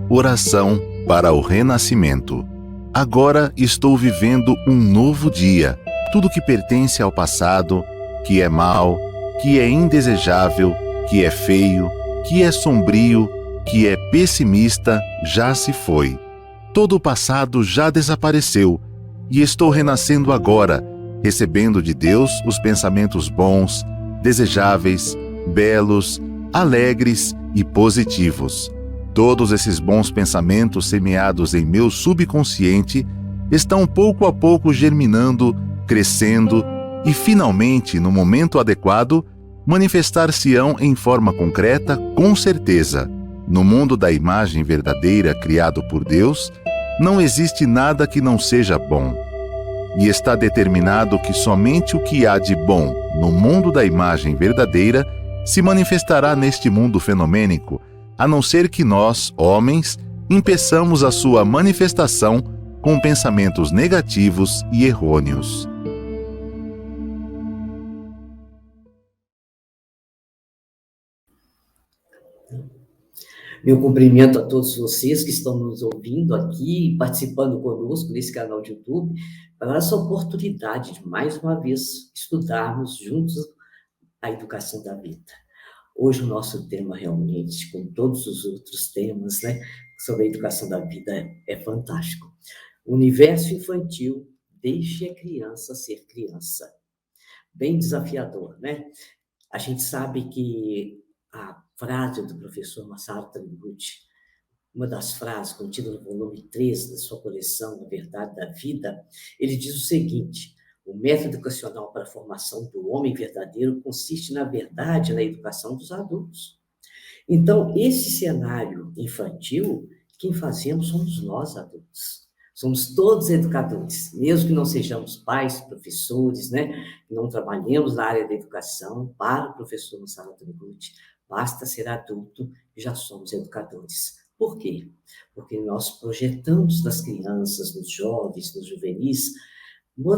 Oração para o renascimento. Agora estou vivendo um novo dia. Tudo que pertence ao passado, que é mau, que é indesejável, que é feio, que é sombrio, que é pessimista, já se foi. Todo o passado já desapareceu e estou renascendo agora, recebendo de Deus os pensamentos bons, desejáveis, belos, alegres e positivos. Todos esses bons pensamentos semeados em meu subconsciente estão pouco a pouco germinando, crescendo e, finalmente, no momento adequado, manifestar-se-ão em forma concreta, com certeza. No mundo da imagem verdadeira criado por Deus, não existe nada que não seja bom. E está determinado que somente o que há de bom no mundo da imagem verdadeira se manifestará neste mundo fenomênico, a não ser que nós, homens, impeçamos a sua manifestação com pensamentos negativos e errôneos. Meu cumprimento a todos vocês que estão nos ouvindo aqui, participando conosco nesse canal de YouTube, para essa oportunidade de, mais uma vez, estudarmos juntos a educação da vida. Hoje o nosso tema realmente, com todos os outros temas, né, sobre a educação da vida, é fantástico. O universo infantil, deixe a criança ser criança. Bem desafiador, né? A gente sabe que a frase do professor Masaru Taniguchi, uma das frases contidas no volume 3 da sua coleção A Verdade da Vida, ele diz o seguinte: o método educacional para a formação do homem verdadeiro consiste, na verdade, na educação dos adultos. Então, esse cenário infantil, quem fazemos somos nós, adultos. Somos todos educadores, mesmo que não sejamos pais, professores, né? Não trabalhemos na área da educação. Para o professor Masaru Taniguchi, basta ser adulto e já somos educadores. Por quê? Porque nós projetamos nas crianças, nos jovens, nos juvenis,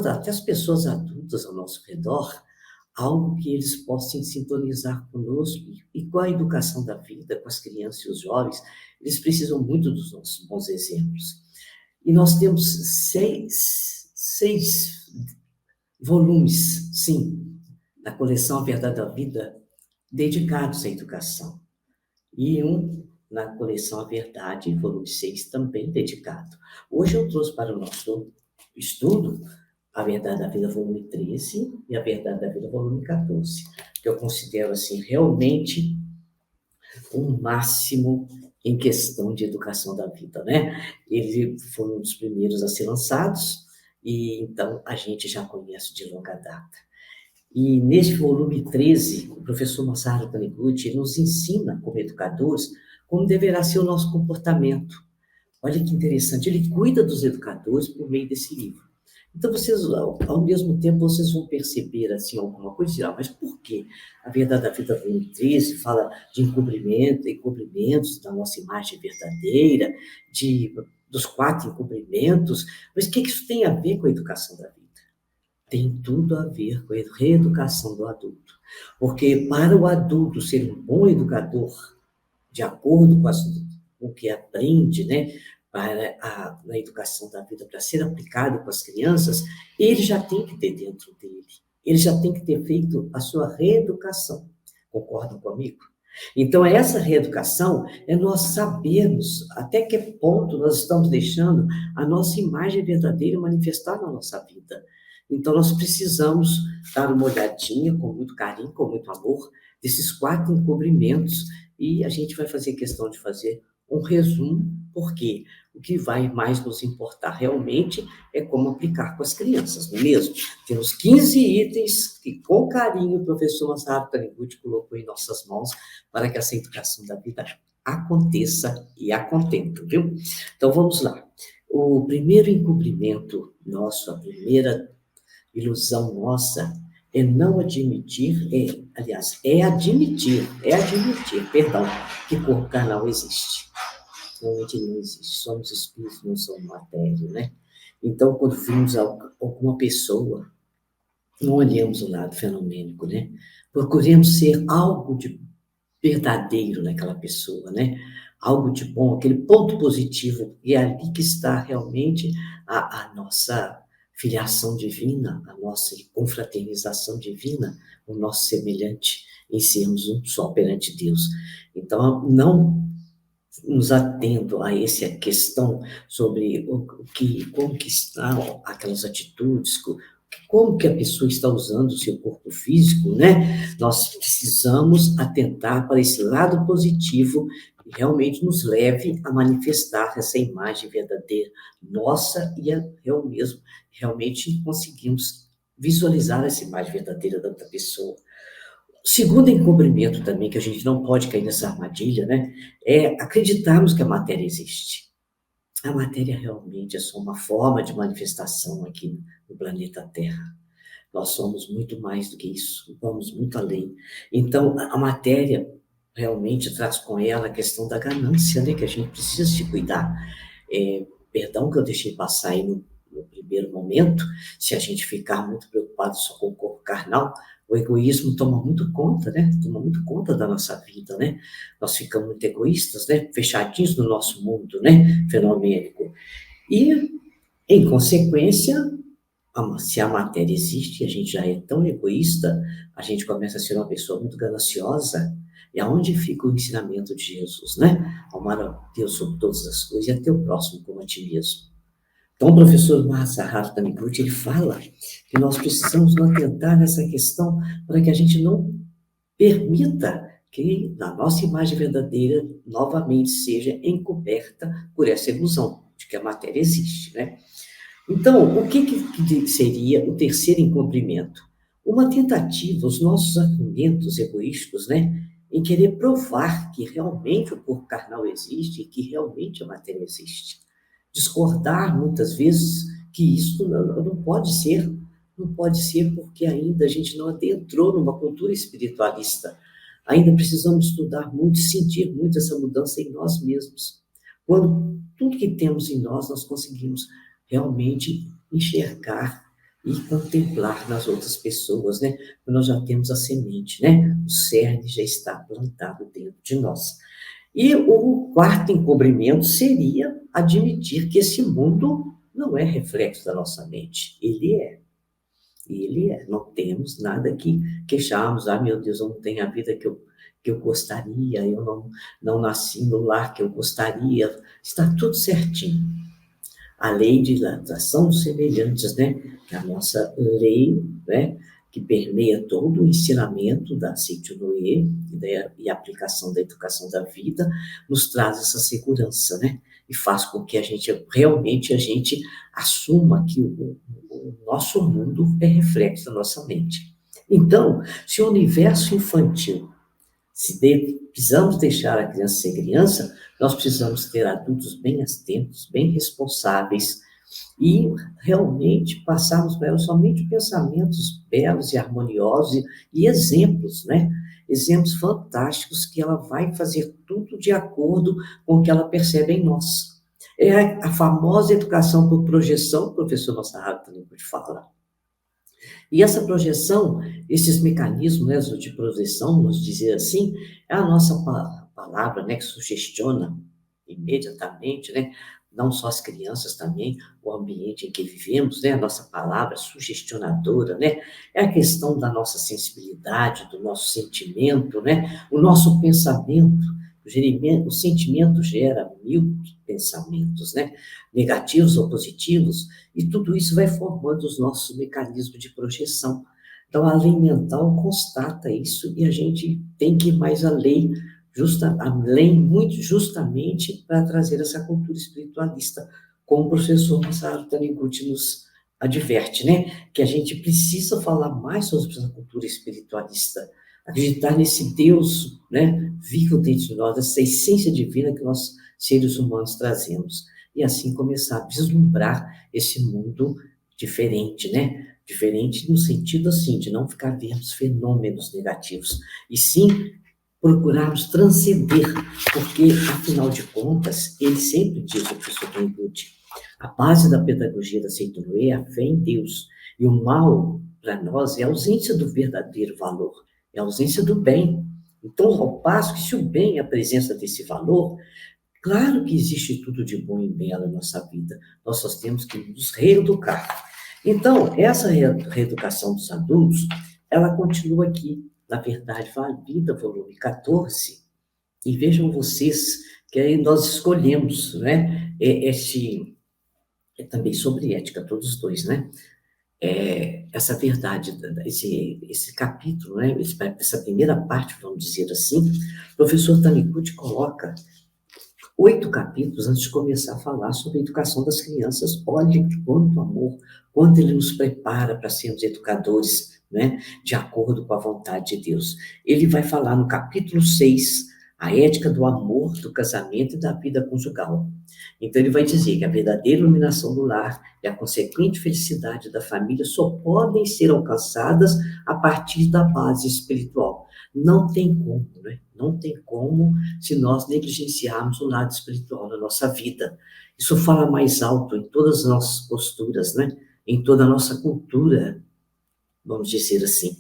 até as pessoas adultas ao nosso redor, algo que eles possam sintonizar conosco. E com a educação da vida, com as crianças e os jovens, eles precisam muito dos nossos bons exemplos. E nós temos seis volumes, sim, da coleção A Verdade da Vida, dedicados à educação. E um na coleção A Verdade, volume 6, também dedicado. Hoje eu trouxe para o nosso estudo A Verdade da Vida, volume 13, e A Verdade da Vida, volume 14, que eu considero, assim, realmente um máximo em questão de educação da vida, né? Ele foi um dos primeiros a ser lançados, e então a gente já conhece de longa data. E neste volume 13, o professor Masaru Taniguchi nos ensina, como educadores, como deverá ser o nosso comportamento. Olha que interessante, ele cuida dos educadores por meio desse livro. Então, vocês, ao mesmo tempo, vocês vão perceber, assim, alguma coisa, mas por quê? A Verdade da Vida, volume 13, fala de encobrimentos da nossa imagem verdadeira, dos 4 encobrimentos, mas o que isso tem a ver com a educação da vida? Tem tudo a ver com a reeducação do adulto. Porque para o adulto ser um bom educador, de acordo com o que aprende, né, na educação da vida, para ser aplicado com as crianças, ele já tem que ter dentro dele, ele já tem que ter feito a sua reeducação. Concordam comigo? Então, essa reeducação é nós sabermos até que ponto nós estamos deixando a nossa imagem verdadeira manifestar na nossa vida. Então, nós precisamos dar uma olhadinha com muito carinho, com muito amor, desses 4 encobrimentos, e a gente vai fazer questão de fazer um resumo, porque o que vai mais nos importar realmente é como aplicar com as crianças, não é mesmo? Temos 15 itens que, com carinho, o professor Masaru Taniguchi colocou em nossas mãos para que essa educação da vida aconteça e a contento, viu? Então, vamos lá. O primeiro encobrimento nosso, a primeira ilusão nossa, é não admitir, é admitir, perdão, que corpo carnal existe. Realmente não existe, somos espíritos, não somos matéria, né? Então, quando vimos alguma pessoa, não olhemos o lado fenomênico, né? Procuremos ser algo verdadeiro naquela pessoa, né? Algo de bom, aquele ponto positivo, e é ali que está realmente a nossa filiação divina, a nossa confraternização divina, o nosso semelhante em sermos um só perante Deus. Então, não nos atendo a essa questão sobre como que estão aquelas atitudes, como que a pessoa está usando o seu corpo físico, né? Nós precisamos atentar para esse lado positivo que realmente nos leve a manifestar essa imagem verdadeira nossa e realmente conseguimos visualizar essa imagem verdadeira da outra pessoa. O segundo encobrimento também, que a gente não pode cair nessa armadilha, né? É acreditarmos que a matéria existe. A matéria realmente é só uma forma de manifestação aqui no planeta Terra. Nós somos muito mais do que isso, vamos muito além. Então, a matéria realmente traz com ela a questão da ganância, né? Que a gente precisa se cuidar. Perdão que eu deixei passar aí no primeiro momento, se a gente ficar muito preocupado só com o corpo carnal, o egoísmo toma muito conta, né? Toma muito conta da nossa vida, né? Nós ficamos muito egoístas, né? Fechadinhos no nosso mundo, né? Fenomênico. E, em consequência, se a matéria existe, a gente já é tão egoísta, a gente começa a ser uma pessoa muito gananciosa. E aonde fica o ensinamento de Jesus, né? Amar a Deus sobre todas as coisas e a teu próximo como a ti mesmo. Então, o professor Masaharu Taniguchi, ele fala que nós precisamos nos atentar nessa questão para que a gente não permita que a nossa imagem verdadeira novamente seja encoberta por essa ilusão de que a matéria existe, né? Então, o que seria o terceiro encobrimento? Uma tentativa, os nossos argumentos egoísticos, né, em querer provar que realmente o corpo carnal existe e que realmente a matéria existe. Discordar, muitas vezes, que isso não pode ser, não pode ser porque ainda a gente não adentrou numa cultura espiritualista. Ainda precisamos estudar muito, sentir muito essa mudança em nós mesmos. Quando tudo que temos em nós, nós conseguimos realmente enxergar e contemplar nas outras pessoas, né? Nós já temos a semente, né? O cerne já está plantado dentro de nós. E o quarto encobrimento seria admitir que esse mundo não é reflexo da nossa mente. Ele é. Ele é. Não temos nada que queixarmos. Ah, meu Deus, eu não tenho a vida que eu gostaria, eu não nasci no lar que eu gostaria. Está tudo certinho. A lei de atração dos semelhantes, né? Que é a nossa lei, né? Que permeia todo o ensinamento da Seicho-no-e e a aplicação da educação da vida, nos traz essa segurança, né? E faz com que a gente assuma que o nosso mundo é reflexo da nossa mente. Então, se o universo infantil, precisamos deixar a criança ser criança, nós precisamos ter adultos bem atentos, bem responsáveis, e realmente passarmos para ela somente pensamentos belos e harmoniosos e exemplos, né? Exemplos fantásticos que ela vai fazer tudo de acordo com o que ela percebe em nós. É a famosa educação por projeção, o professor Masaharu Taniguchi fala. E essa projeção, esses mecanismos, né, de projeção, vamos dizer assim, é a nossa palavra, né, que sugestiona imediatamente, né, não só as crianças também, o ambiente em que vivemos, né, a nossa palavra sugestionadora, né, é a questão da nossa sensibilidade, do nosso sentimento, né, o nosso pensamento. O sentimento gera 1000 pensamentos, né, negativos ou positivos, e tudo isso vai formando os nossos mecanismos de projeção. Então, a lei mental constata isso e a gente tem que ir mais além, muito justamente para trazer essa cultura espiritualista, como o professor Masaharu Taniguchi nos adverte, né? Que a gente precisa falar mais sobre essa cultura espiritualista, acreditar nesse Deus, né, vivo dentro de nós, essa essência divina que nós, seres humanos, trazemos. E assim começar a vislumbrar esse mundo diferente, né? Diferente no sentido, assim, de não ficar vendo fenômenos negativos, e sim procurarmos transcender, porque, afinal de contas, ele sempre diz, o professor Taniguchi, a base da pedagogia da Seicho-no-e é a fé em Deus, e o mal, para nós, é a ausência do verdadeiro valor, é a ausência do bem. Então, ao passo que se o bem é a presença desse valor, claro que existe tudo de bom e belo na nossa vida. Nós só temos que nos reeducar. Então, essa reeducação dos adultos, ela continua aqui, na verdade, a Vida, volume 14. E vejam vocês que aí nós escolhemos, né? É também sobre ética, todos os dois, né? Essa verdade, esse capítulo, né? Essa primeira parte, vamos dizer assim, o professor Taniguchi coloca 8 capítulos antes de começar a falar sobre a educação das crianças. Olha quanto amor, quanto ele nos prepara para sermos educadores, né, de acordo com a vontade de Deus. Ele vai falar no capítulo 6, a ética do amor, do casamento e da vida conjugal. Então, ele vai dizer que a verdadeira iluminação do lar e a consequente felicidade da família só podem ser alcançadas a partir da base espiritual. Não tem como, né? Não tem como se nós negligenciarmos o lado espiritual da nossa vida. Isso fala mais alto em todas as nossas posturas, né? Em toda a nossa cultura, vamos dizer assim.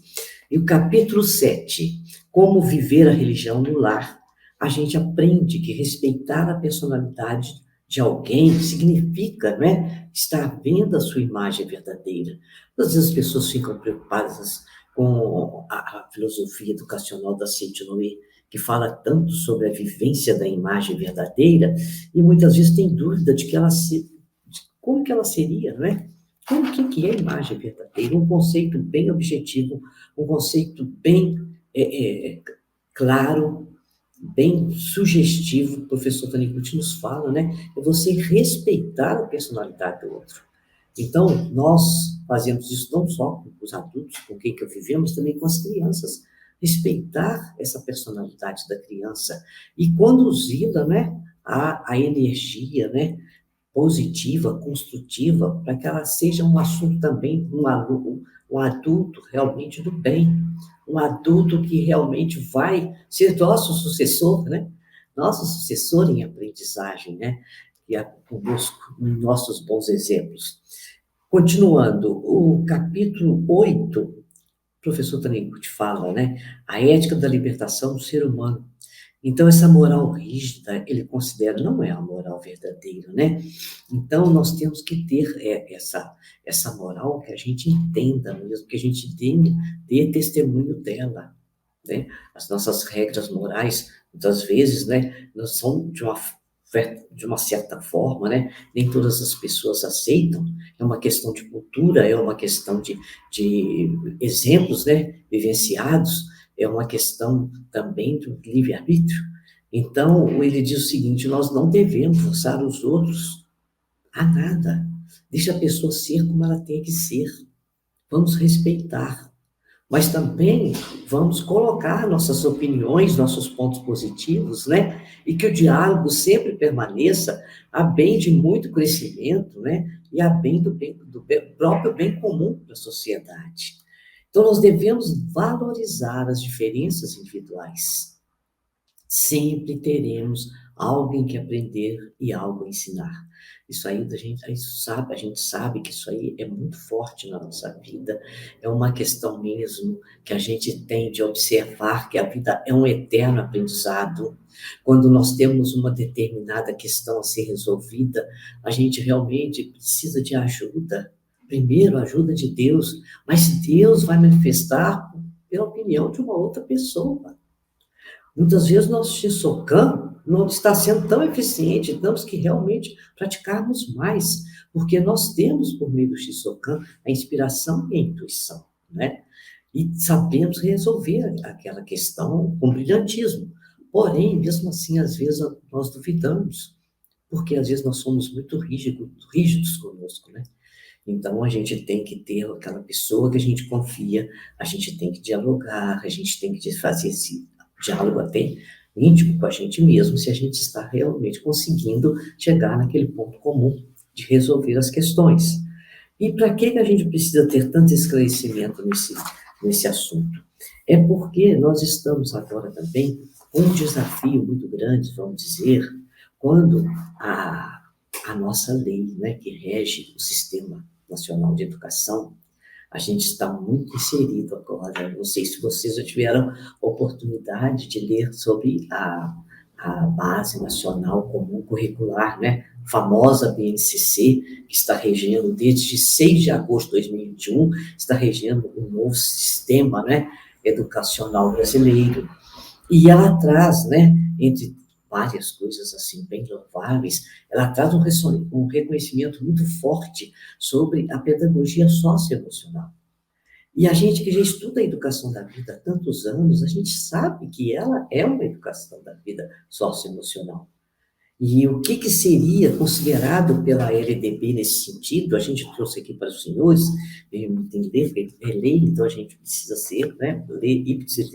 E o capítulo 7, como viver a religião no lar, a gente aprende que respeitar a personalidade de alguém significa, né, estar vendo a sua imagem verdadeira. Às vezes as pessoas ficam preocupadas com a filosofia educacional da Saint-Noé, que fala tanto sobre a vivência da imagem verdadeira, e muitas vezes tem dúvida de como que ela seria, não é? Como que é a imagem verdadeira? Um conceito bem objetivo, um conceito bem claro, bem sugestivo, o professor Taniguchi nos fala, né? É você respeitar a personalidade do outro. Então, nós fazemos isso não só com os adultos, com quem que vivemos, também com as crianças. Respeitar essa personalidade da criança e conduzi-la, né, à energia, né, positiva, construtiva, para que ela seja um assunto também, um adulto realmente do bem, um adulto que realmente vai ser nosso sucessor, né? Nosso sucessor em aprendizagem, né? E conosco, em nossos bons exemplos. Continuando, o capítulo 8, o professor Taniguchi fala, né? A ética da libertação do ser humano. Então, essa moral rígida, ele considera, não é a moral verdadeira, né? Então, nós temos que ter essa moral que a gente entenda mesmo, que a gente dê testemunho dela, né? As nossas regras morais, muitas vezes, né, não são de uma certa forma, né? Nem todas as pessoas aceitam, é uma questão de cultura, é uma questão de exemplos, né, vivenciados, é uma questão também do livre-arbítrio. Então, ele diz o seguinte: nós não devemos forçar os outros a nada. Deixa a pessoa ser como ela tem que ser. Vamos respeitar. Mas também vamos colocar nossas opiniões, nossos pontos positivos, né? E que o diálogo sempre permaneça a bem de muito crescimento, né? E a bem do próprio bem comum da sociedade. Então, nós devemos valorizar as diferenças individuais. Sempre teremos algo em que aprender e algo a ensinar. Isso aí a gente sabe que isso aí é muito forte na nossa vida. É uma questão mesmo que a gente tem de observar que a vida é um eterno aprendizado. Quando nós temos uma determinada questão a ser resolvida, a gente realmente precisa de ajuda. Primeiro, a ajuda de Deus, mas Deus vai manifestar pela opinião de uma outra pessoa. Muitas vezes nosso Shisokan não está sendo tão eficiente, temos que realmente praticarmos mais, porque nós temos, por meio do Shisokan, a inspiração e a intuição, né? E sabemos resolver aquela questão com brilhantismo. Porém, mesmo assim, às vezes nós duvidamos, porque às vezes nós somos muito rígidos conosco, né? Então, a gente tem que ter aquela pessoa que a gente confia, a gente tem que dialogar, a gente tem que fazer esse diálogo até íntimo com a gente mesmo, se a gente está realmente conseguindo chegar naquele ponto comum de resolver as questões. E para que a gente precisa ter tanto esclarecimento nesse assunto? É porque nós estamos agora também com um desafio muito grande, vamos dizer, quando a nossa lei, né, que rege o Sistema Nacional de Educação, A gente está muito inserido agora. Não sei se vocês já tiveram oportunidade de ler sobre a Base Nacional Comum Curricular, né? A famosa BNCC, que está regendo desde 6 de agosto de 2021, está regendo um novo sistema, né, educacional brasileiro. E ela traz, né, entre várias coisas assim bem louváveis, ela traz um reconhecimento muito forte sobre a pedagogia socioemocional. E a gente que já estuda a educação da vida há tantos anos, a gente sabe que ela é uma educação da vida socioemocional. E o que seria considerado pela LDB nesse sentido, a gente trouxe aqui para os senhores, entender, é lei, então a gente precisa ser, né, ler ipsis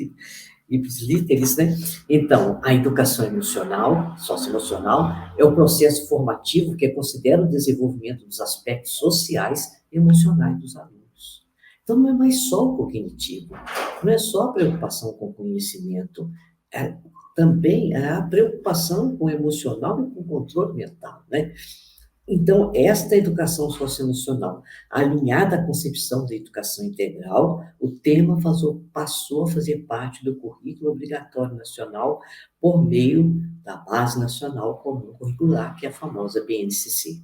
literis, né? Então, a educação emocional, socioemocional, é o processo formativo que considera o desenvolvimento dos aspectos sociais e emocionais dos alunos. Então, não é mais só o cognitivo, não é só a preocupação com o conhecimento, também a preocupação com o emocional e com o controle mental, né? Então, esta educação socioemocional, alinhada à concepção da educação integral, o tema passou a fazer parte do currículo obrigatório nacional por meio da Base Nacional Comum Curricular, que é a famosa BNCC.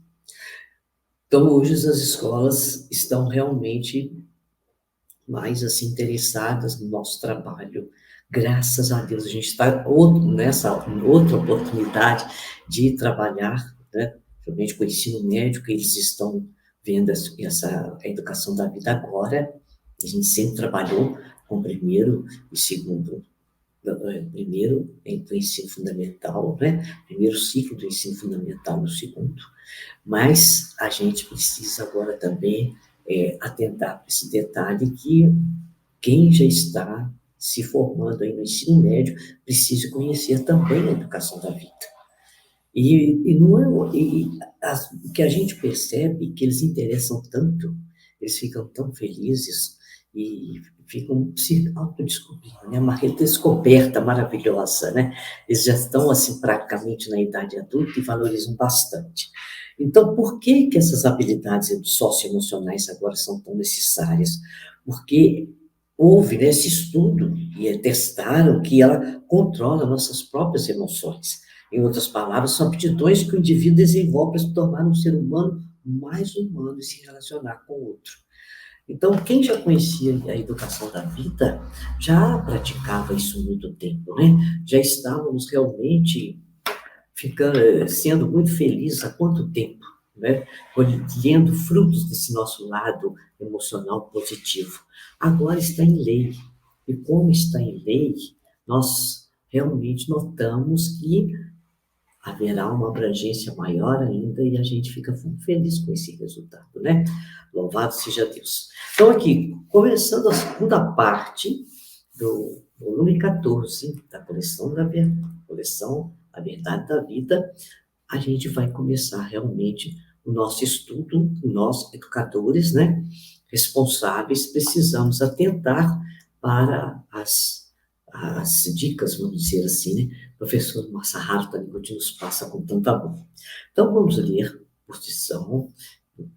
Então, hoje as escolas estão realmente mais assim interessadas no nosso trabalho. Graças a Deus, a gente está nessa outra oportunidade de trabalhar, né, principalmente com o ensino médio, que eles estão vendo a educação da vida agora. A gente sempre trabalhou com primeiro e segundo, primeiro do ensino fundamental, né, primeiro ciclo do ensino fundamental no segundo, mas a gente precisa agora também atentar para esse detalhe que quem já está se formando aí no ensino médio precisa conhecer também a educação da vida. O que a gente percebe que eles interessam tanto, eles ficam tão felizes e ficam se autodescobrindo, né? Uma redescoberta maravilhosa, né? Eles já estão, assim, praticamente na idade adulta e valorizam bastante. Então, por que essas habilidades socioemocionais agora são tão necessárias? Porque houve, né, esse estudo e testaram que ela controla nossas próprias emoções. Em outras palavras, são aptidões que o indivíduo desenvolve para se tornar um ser humano mais humano e se relacionar com o outro. Então, quem já conhecia a educação da vida já praticava isso há muito tempo, né? Já estávamos realmente sendo muito felizes há quanto tempo, né? Colhendo frutos desse nosso lado emocional positivo. Agora está em lei. E como está em lei, nós realmente notamos que haverá uma abrangência maior ainda e a gente fica muito feliz com esse resultado, né? Louvado seja Deus. Então, aqui, começando a segunda parte do volume 14 da coleção A Verdade da Vida, a gente vai começar realmente o nosso estudo, nós, educadores, né, responsáveis, precisamos atentar para as dicas, vamos dizer assim, né? O professor Masaharu Taniguchi nos passa com tanto amor. Então, vamos ler, posição,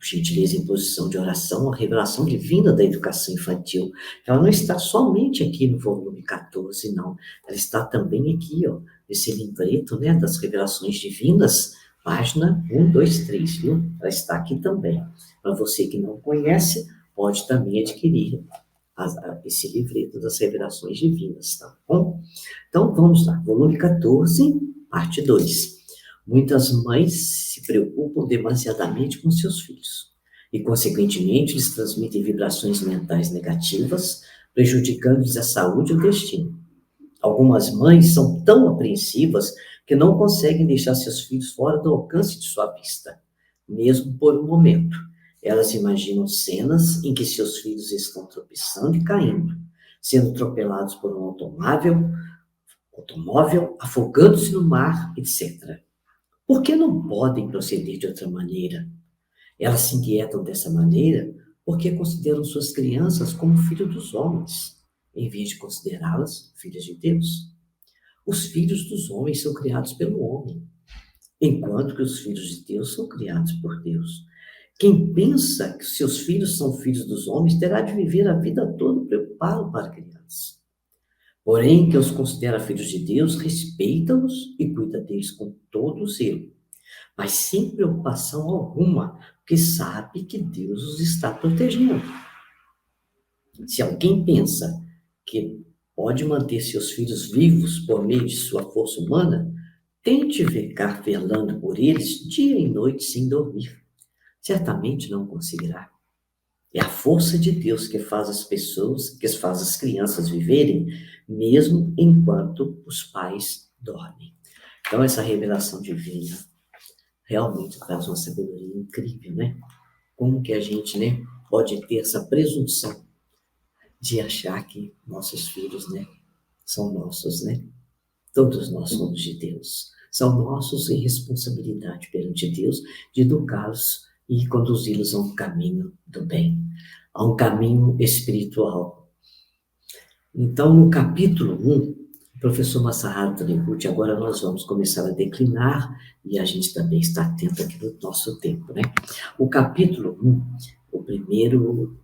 gentileza em posição de oração, a revelação divina da educação infantil. Ela não está somente aqui no volume 14, não. Ela está também aqui, ó, nesse livreto, né, das revelações divinas, página 1, 2, 3, viu? Ela está aqui também. Para você que não conhece, pode também adquirir esse livreto das revelações divinas, tá bom? Então, vamos lá. Volume 14, parte 2. Muitas mães se preocupam demasiadamente com seus filhos e, consequentemente, lhes transmitem vibrações mentais negativas, prejudicando-lhes a saúde e o destino. Algumas mães são tão apreensivas que não conseguem deixar seus filhos fora do alcance de sua vista, mesmo por um momento. Elas imaginam cenas em que seus filhos estão tropeçando e caindo, sendo atropelados por um automóvel, afogando-se no mar, etc. Por que não podem proceder de outra maneira? Elas se inquietam dessa maneira porque consideram suas crianças como filhos dos homens, em vez de considerá-las filhas de Deus. Os filhos dos homens são criados pelo homem, enquanto que os filhos de Deus são criados por Deus. Quem pensa que seus filhos são filhos dos homens terá de viver a vida toda preocupado para a criança. Porém, que os considera filhos de Deus, respeita-os e cuida deles com todo o zelo, mas sem preocupação alguma, porque sabe que Deus os está protegendo. Se alguém pensa que pode manter seus filhos vivos por meio de sua força humana, tente ficar velando por eles dia e noite sem dormir. Certamente não conseguirá. É a força de Deus que faz as pessoas, que faz as crianças viverem, mesmo enquanto os pais dormem. Então, essa revelação divina realmente traz uma sabedoria incrível, né? Como que a gente, né, pode ter essa presunção de achar que nossos filhos, né, são nossos, né? Todos nós somos de Deus. São nossos em responsabilidade perante Deus de educá-los e conduzi-los a um caminho do bem, a um caminho espiritual. Então, no capítulo 1, o professor Masaharu Taniguchi, agora nós vamos começar a declinar, e a gente também está atento aqui no nosso tempo, né? O capítulo 1, o primeiro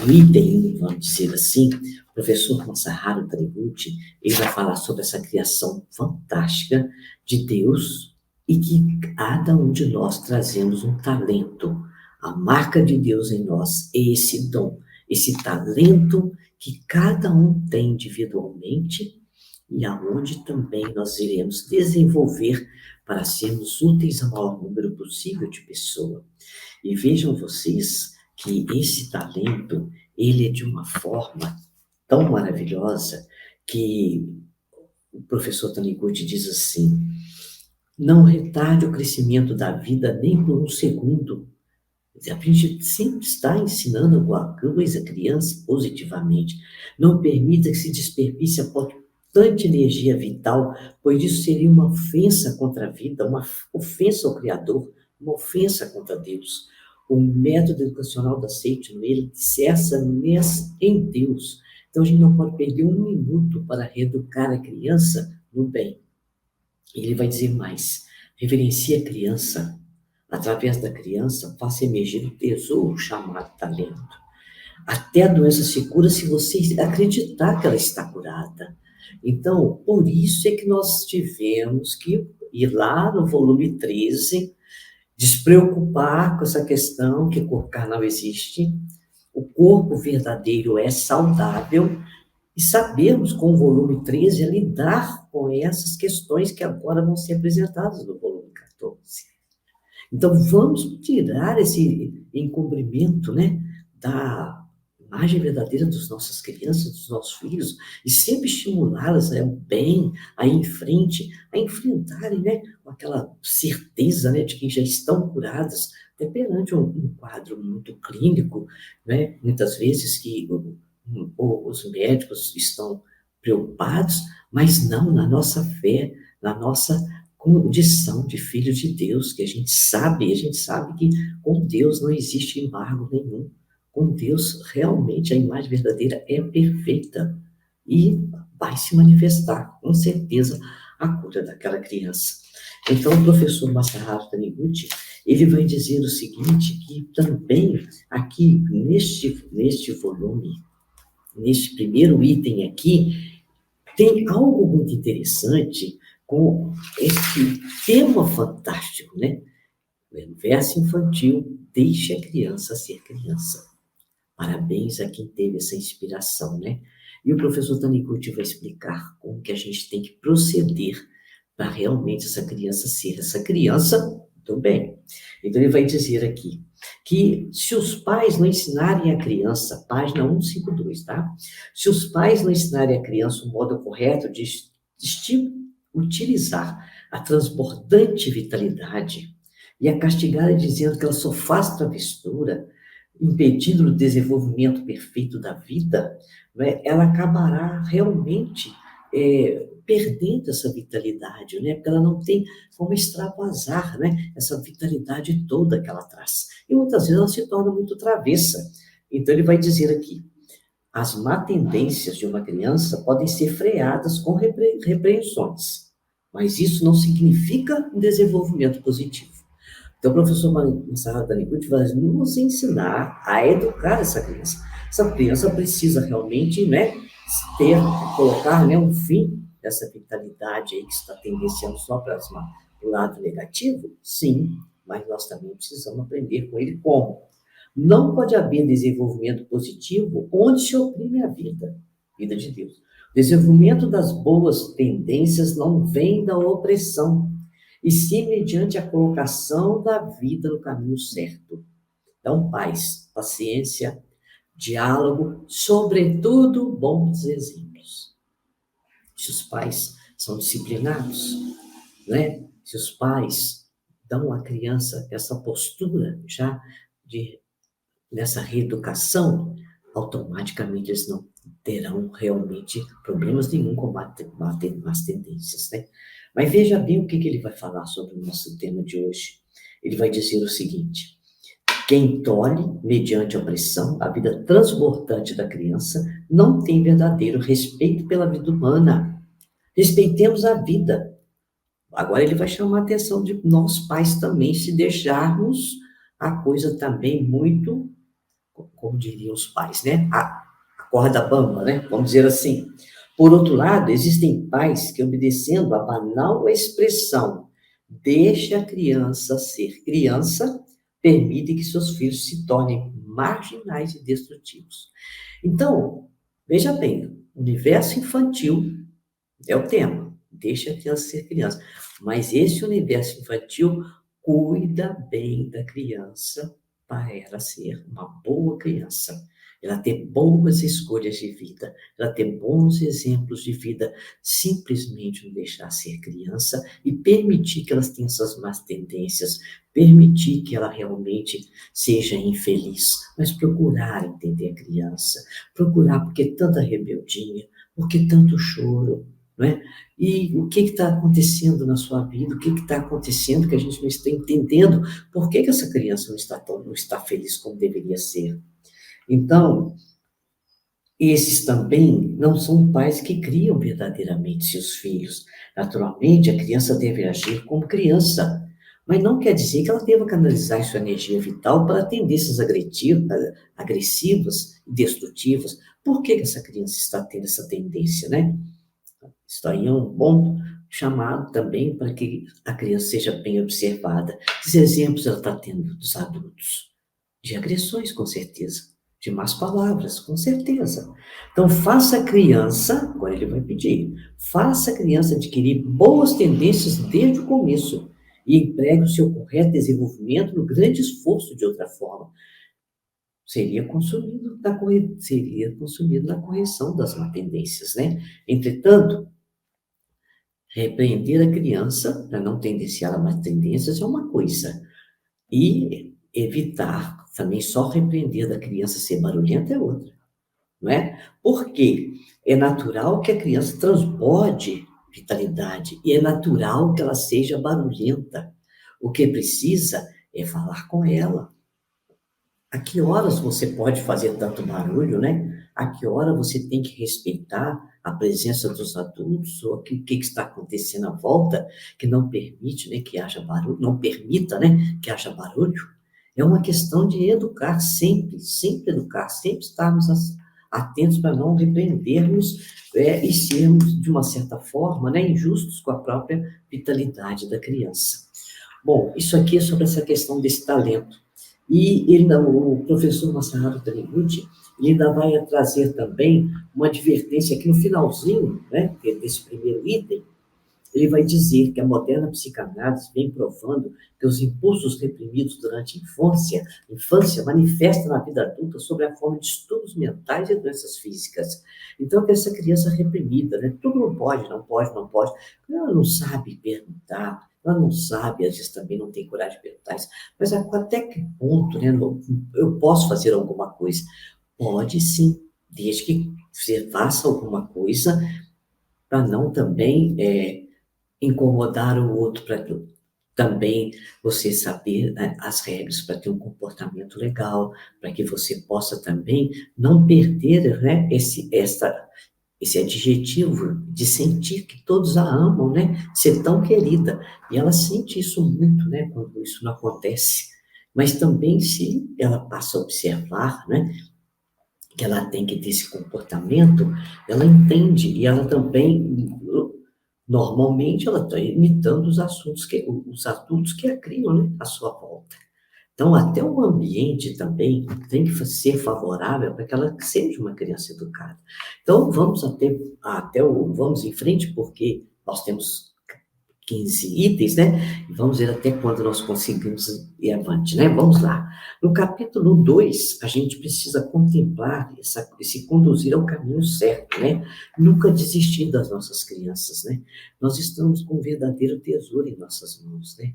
item, vamos dizer assim, o professor Masaharu Taniguchi, ele vai falar sobre essa criação fantástica de Deus e que cada um de nós trazemos um talento. A marca de Deus em nós é esse dom, esse talento que cada um tem individualmente e aonde também nós iremos desenvolver para sermos úteis ao maior número possível de pessoas. E vejam vocês que esse talento, ele é de uma forma tão maravilhosa que o professor Taniguchi diz assim: não retarde o crescimento da vida nem por um segundo. A gente sempre está ensinando alguma coisa a criança positivamente. Não permita que se desperdice a importante energia vital, pois isso seria uma ofensa contra a vida, uma ofensa ao Criador, uma ofensa contra Deus. O método educacional da Seiichi, ele cessa em Deus. Então, a gente não pode perder um minuto para reeducar a criança no bem. Ele vai dizer mais: reverencie a criança. Através da criança, faça emergir o tesouro chamado talento. Até a doença se cura se você acreditar que ela está curada. Então, por isso é que nós tivemos que ir lá no volume 13, despreocupar com essa questão que o corpo carnal existe, o corpo verdadeiro é saudável, e sabermos com o volume 13 lidar com essas questões que agora vão ser apresentadas no volume 14. Então, vamos tirar esse encobrimento, né, da imagem verdadeira das nossas crianças, dos nossos filhos, e sempre estimulá-las a bem, a ir em frente, a enfrentarem, né, com aquela certeza, né, de que já estão curadas, até perante um quadro muito clínico, né, muitas vezes que os médicos estão preocupados, mas não na nossa fé, na nossa condição de filho de Deus, que a gente sabe que com Deus não existe embargo nenhum. Com Deus, realmente, a imagem verdadeira é perfeita e vai se manifestar, com certeza, a cura daquela criança. Então, o professor Masaharu Taniguchi, ele vai dizer o seguinte, que também aqui, neste volume, neste primeiro item aqui, tem algo muito interessante com esse tema fantástico, né? O verso infantil, deixe a criança ser criança. Parabéns a quem teve essa inspiração, né? E o professor Taniguchi vai explicar como que a gente tem que proceder para realmente essa criança ser essa criança do bem. Então, ele vai dizer aqui que se os pais não ensinarem a criança, página 152, tá? Se os pais não ensinarem a criança o modo correto de utilizar a transbordante vitalidade e a castigar dizendo que ela só faz travestura, impedindo o desenvolvimento perfeito da vida, né, ela acabará realmente perdendo essa vitalidade, né, porque ela não tem como extravasar, né, essa vitalidade toda que ela traz. E muitas vezes ela se torna muito travessa. Então ele vai dizer aqui: as má tendências de uma criança podem ser freadas com repreensões, mas isso não significa um desenvolvimento positivo. Então, o professor Masaharu Taniguchi vai nos ensinar a educar essa criança. Essa criança precisa realmente, né, colocar, né, um fim dessa vitalidade aí que está tendenciando só para o lado negativo? Sim, mas nós também precisamos aprender com ele como. Não pode haver desenvolvimento positivo onde se oprime a vida de Deus. O desenvolvimento das boas tendências não vem da opressão, e sim mediante a colocação da vida no caminho certo. Então, paz, paciência, diálogo, sobretudo bons exemplos. Se os pais são disciplinados, né? Se os pais dão à criança essa postura já nessa reeducação, automaticamente eles não terão realmente problemas nenhum com as tendências, né? Mas veja bem o que ele vai falar sobre o nosso tema de hoje. Ele vai dizer o seguinte: quem tolhe, mediante a opressão, a vida transbordante da criança, não tem verdadeiro respeito pela vida humana. Respeitemos a vida. Agora ele vai chamar a atenção de nós pais também, se deixarmos a coisa também muito, como diriam os pais, né? A corda bamba, né? Vamos dizer assim. Por outro lado, existem pais que, obedecendo a banal expressão, deixa a criança ser criança, permitem que seus filhos se tornem marginais e destrutivos. Então, veja bem, universo infantil é o tema, deixa a criança ser criança. Mas esse universo infantil cuida bem da criança para ela ser uma boa criança. Ela ter boas escolhas de vida, ela ter bons exemplos de vida, simplesmente não deixar ser criança e permitir que elas tenham essas más tendências, permitir que ela realmente seja infeliz, mas procurar entender a criança, procurar porque tanta rebeldia, porque tanto choro, não é? E o que está acontecendo na sua vida, o que está acontecendo que a gente não está entendendo, por que essa criança não está feliz como deveria ser? Então, esses também não são pais que criam verdadeiramente seus filhos. Naturalmente, a criança deve agir como criança, mas não quer dizer que ela deva canalizar sua energia vital para tendências agressivas e destrutivas. Por que essa criança está tendo essa tendência, né? Isso aí é um bom chamado também para que a criança seja bem observada. Que exemplos ela está tendo dos adultos? De agressões, com certeza. De más palavras, com certeza. Então, faça a criança, agora ele vai pedir, faça a criança adquirir boas tendências desde o começo e empregue o seu correto desenvolvimento no grande esforço de outra forma. Seria consumido na correção das má tendências, né? Entretanto, repreender a criança para não tendenciar a más tendências é uma coisa, e evitar também só repreender da criança ser barulhenta é outra, não é? Porque é natural que a criança transborde vitalidade e é natural que ela seja barulhenta. O que precisa é falar com ela. A que horas você pode fazer tanto barulho, né? A que hora você tem que respeitar a presença dos adultos, ou o que está acontecendo à volta, que não permite, né, que haja barulho, não permita, né, que haja barulho. É uma questão de educar sempre, sempre educar, sempre estarmos atentos para não repreendermos e sermos, de uma certa forma, né, injustos com a própria vitalidade da criança. Bom, isso aqui é sobre essa questão desse talento. E o professor Masaharu Taniguchi, ele ainda vai trazer também uma advertência aqui no finalzinho, né, desse primeiro item. Ele vai dizer que a moderna psicanálise vem provando que os impulsos reprimidos durante a infância manifestam na vida adulta sob a forma de distúrbios mentais e doenças físicas. Então, que essa criança reprimida, né? Tudo não pode, não pode, não pode. Ela não sabe perguntar, ela não sabe, às vezes também não tem coragem de perguntar isso. Mas até que ponto, né, eu posso fazer alguma coisa? Pode sim, desde que você faça alguma coisa para não também incomodar o outro, para também você saber, né, as regras para ter um comportamento legal, para que você possa também não perder, né, esse adjetivo de sentir que todos a amam, né? Ser tão querida. E ela sente isso muito, né? Quando isso não acontece. Mas também se ela passa a observar, né? Que ela tem que ter esse comportamento, ela entende e ela também, normalmente, ela está imitando os adultos que a criam, né? À sua volta. Então, até o ambiente também tem que ser favorável para que ela seja uma criança educada. Então, vamos em frente, porque nós temos 15 itens, né? E vamos ver até quando nós conseguimos ir avante, né? Vamos lá. No capítulo 2, a gente precisa contemplar esse conduzir ao caminho certo, né? Nunca desistir das nossas crianças, né? Nós estamos com um verdadeiro tesouro em nossas mãos, né?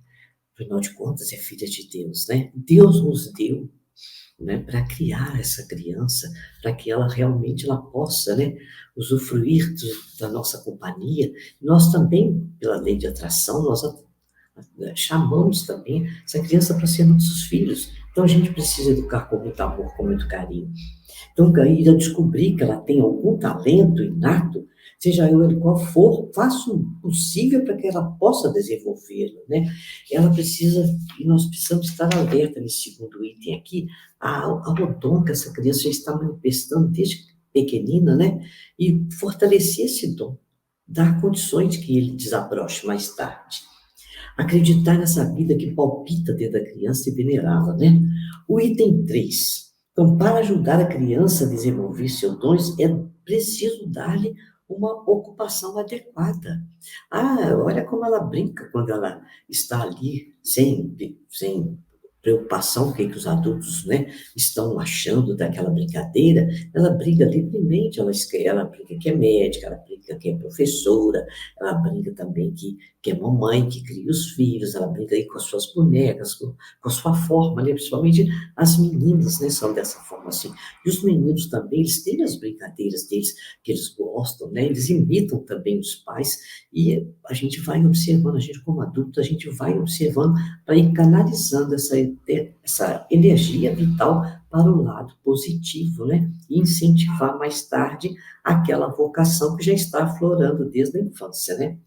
Afinal de contas, é filha de Deus, né? Deus nos deu, né, para criar essa criança, para que ela realmente ela possa, né, usufruir da nossa companhia. Nós também, pela lei de atração, nós chamamos também essa criança para ser nossos filhos. Então a gente precisa educar com muito amor, com muito carinho. Então, Gaíra descobrir que ela tem algum talento inato, seja ele qual for, faça o possível para que ela possa desenvolvê-lo, né? Ela precisa, e nós precisamos estar alerta nesse segundo item aqui, ao dom que essa criança já está manifestando desde pequenina, né? E fortalecer esse dom, dar condições que ele desabroche mais tarde. Acreditar nessa vida que palpita dentro da criança e venerá-la, né? O item 3. Então, para ajudar a criança a desenvolver seus dons, é preciso dar-lhe uma ocupação adequada. Ah, olha como ela brinca quando ela está ali, sem preocupação com o que os adultos, né, estão achando daquela brincadeira. Ela brinca livremente, ela brinca que é médica, ela brinca que é professora, ela brinca também que é mamãe, que cria os filhos, ela brinca aí com as suas bonecas, com a sua forma, né? Principalmente as meninas, né, são dessa forma assim. E os meninos também, eles têm as brincadeiras deles, que eles gostam, né? Eles imitam também os pais, e a gente vai observando, a gente como adulto, a gente vai observando para ir canalizando essa energia vital para o lado positivo, né? E incentivar mais tarde aquela vocação que já está aflorando desde a infância, né?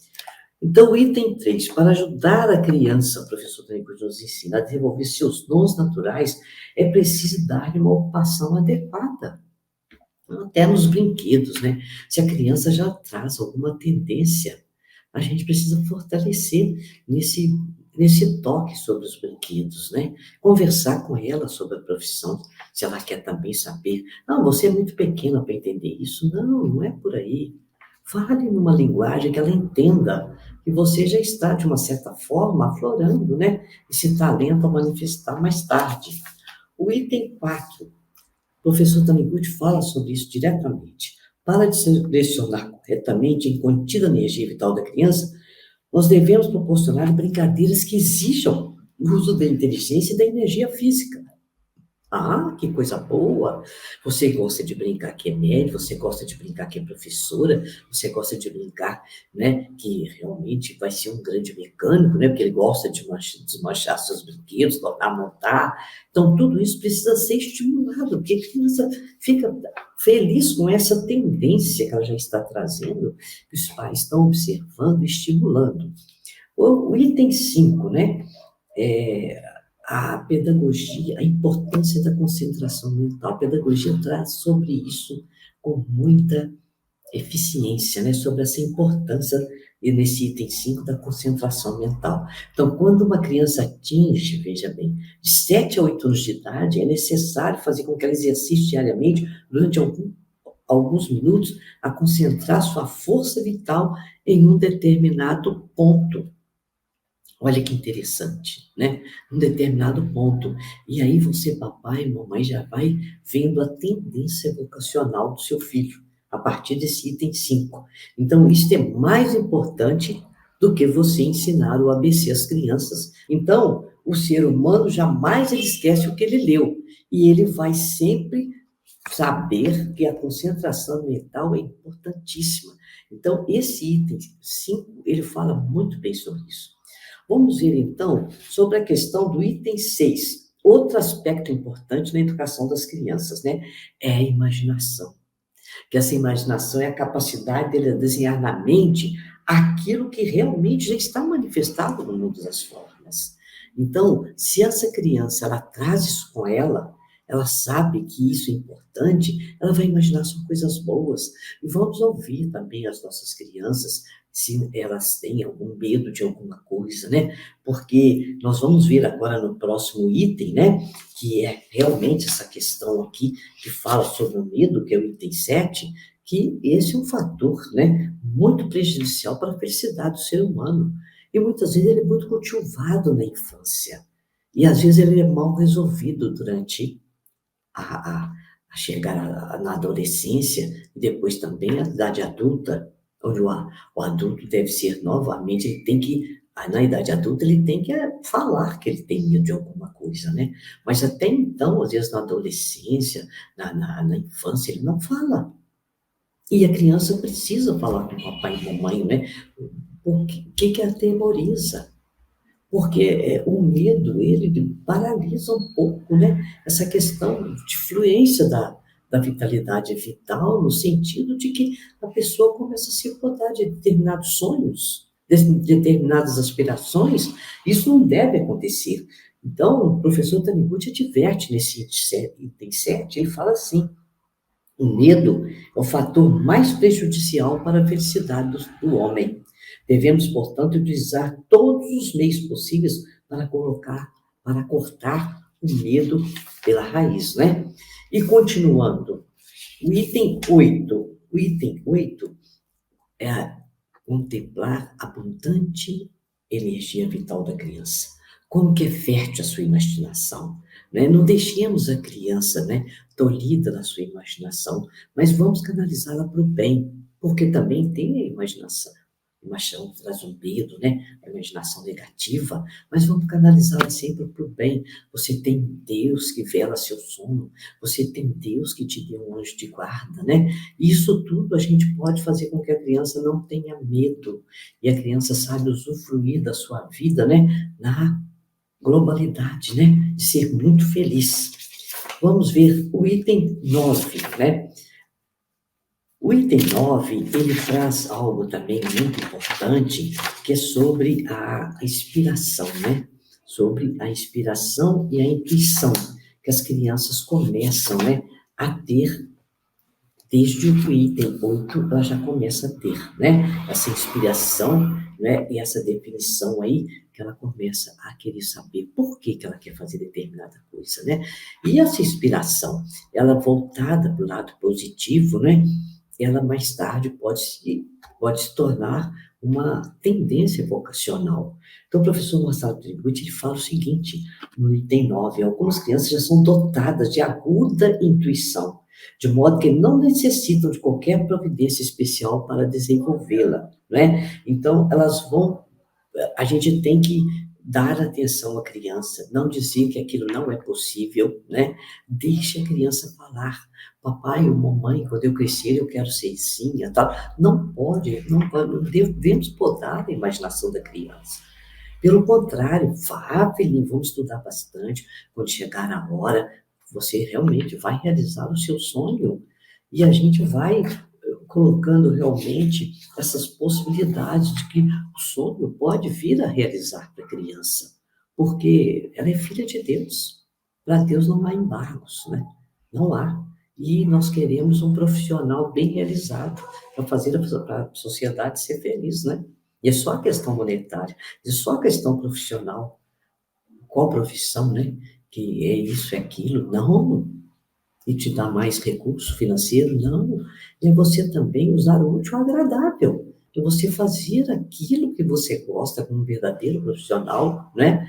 Então, o item 3, para ajudar a criança, o professor Tânico nos ensina a desenvolver seus dons naturais, é preciso dar-lhe uma ocupação adequada. Até nos brinquedos, né? Se a criança já traz alguma tendência, a gente precisa fortalecer nesse toque sobre os brinquedos, né? Conversar com ela sobre a profissão, se ela quer também saber. Não, você é muito pequena para entender isso. Não, não é por aí. Fale numa linguagem que ela entenda que você já está, de uma certa forma, aflorando, né? Esse talento a manifestar mais tarde. O item 4, o professor Taniguchi fala sobre isso diretamente. Para de selecionar corretamente em contida energia vital da criança, nós devemos proporcionar brincadeiras que exijam o uso da inteligência e da energia física. Ah, que coisa boa! Você gosta de brincar que é médico, você gosta de brincar que é professora, você gosta de brincar, né, que realmente vai ser um grande mecânico, né, porque ele gosta de desmanchar seus brinquedos, tornar montar. Então, tudo isso precisa ser estimulado, porque a criança fica feliz com essa tendência que ela já está trazendo, que os pais estão observando e estimulando. O item 5, né? A pedagogia, a importância da concentração mental. A pedagogia traz sobre isso com muita eficiência, né? Sobre essa importância, e nesse item 5 da concentração mental. Então, quando uma criança atinge, veja bem, de 7 a 8 anos de idade, é necessário fazer com que ela exercite diariamente, durante alguns minutos, a concentrar sua força vital em um determinado ponto. Olha que interessante, né? Um determinado ponto. E aí você, papai e mamãe, já vai vendo a tendência vocacional do seu filho, a partir desse item 5. Então, isso é mais importante do que você ensinar o ABC às crianças. Então, o ser humano jamais ele esquece o que ele leu. E ele vai sempre saber que a concentração mental é importantíssima. Então, esse item 5, ele fala muito bem sobre isso. Vamos ver, então, sobre a questão do item 6. Outro aspecto importante na educação das crianças, né? É a imaginação. que essa imaginação é a capacidade dele desenhar na mente aquilo que realmente já está manifestado no mundo das formas. Então, se essa criança ela traz isso com ela sabe que isso é importante, ela vai imaginar só coisas boas. E vamos ouvir também as nossas crianças, se elas têm algum medo de alguma coisa, né? Porque nós vamos ver agora no próximo item, né? Que é realmente essa questão aqui, que fala sobre o medo, que é o item 7, que esse é um fator, né? Muito prejudicial para a felicidade do ser humano. E muitas vezes ele é muito cultivado na infância. E às vezes ele é mal resolvido durante a chegar na adolescência e depois também a idade adulta, onde o adulto deve ser novamente, ele tem que, na idade adulta, ele tem que falar que ele tem medo de alguma coisa, né? Mas até então, às vezes na adolescência, na infância, ele não fala. E a criança precisa falar com o papai e mamãe, né? O que atemoriza? Porque o medo, ele paralisa um pouco, né? Essa questão de fluência da vitalidade vital, no sentido de que a pessoa começa a se rodar de determinados sonhos, de determinadas aspirações, isso não deve acontecer. Então, o professor Taniguchi adverte nesse item 7, ele fala assim, o medo é o fator mais prejudicial para a felicidade do homem. Devemos, portanto, utilizar todos os meios possíveis para cortar o medo pela raiz, né? E continuando, o item 8 é contemplar a abundante energia vital da criança. Como que é fértil a sua imaginação, né? Não deixemos a criança, né, tolhida na sua imaginação, mas vamos canalizá-la para o bem, porque também tem a imaginação. A imaginação traz um medo, né? A imaginação negativa, mas vamos canalizá-la sempre para o bem. Você tem Deus que vela seu sono, você tem Deus que te deu um anjo de guarda, né? Isso tudo a gente pode fazer com que a criança não tenha medo, e a criança sabe usufruir da sua vida, né? Na globalidade, né? De ser muito feliz. Vamos ver o item 9, né? O item 9, ele traz algo também muito importante, que é sobre a inspiração, né? Sobre a inspiração e a intuição, que as crianças começam, né, a ter, desde o item 8, ela já começa a ter, né? Essa inspiração, né, e essa definição aí, que ela começa a querer saber por que ela quer fazer determinada coisa, né? E essa inspiração, ela voltada para o lado positivo, né? Ela mais tarde pode se tornar uma tendência vocacional. Então, o professor Marcelo Tribut, ele fala o seguinte, no item 9, algumas crianças já são dotadas de aguda intuição, de modo que não necessitam de qualquer providência especial para desenvolvê-la, né? Então, a gente tem que dar atenção à criança, não dizer que aquilo não é possível, né? Deixe a criança falar. Papai ou mamãe, quando eu crescer, eu quero ser assim, e tal. Não devemos podar a imaginação da criança. Pelo contrário, vá, filhinho, vamos estudar bastante. Quando chegar a hora, você realmente vai realizar o seu sonho. E a gente vai colocando realmente essas possibilidades de que o sonho pode vir a realizar para a criança, porque ela é filha de Deus. Para Deus não há embargos, né? Não há. E nós queremos um profissional bem realizado para fazer a sociedade ser feliz, né? E é só a questão monetária, é só a questão profissional. Qual profissão, né? Que é isso, é aquilo. Não, e te dar mais recurso financeiro, não. É você também usar o útil ao agradável. É você fazer aquilo que você gosta como um verdadeiro profissional, né?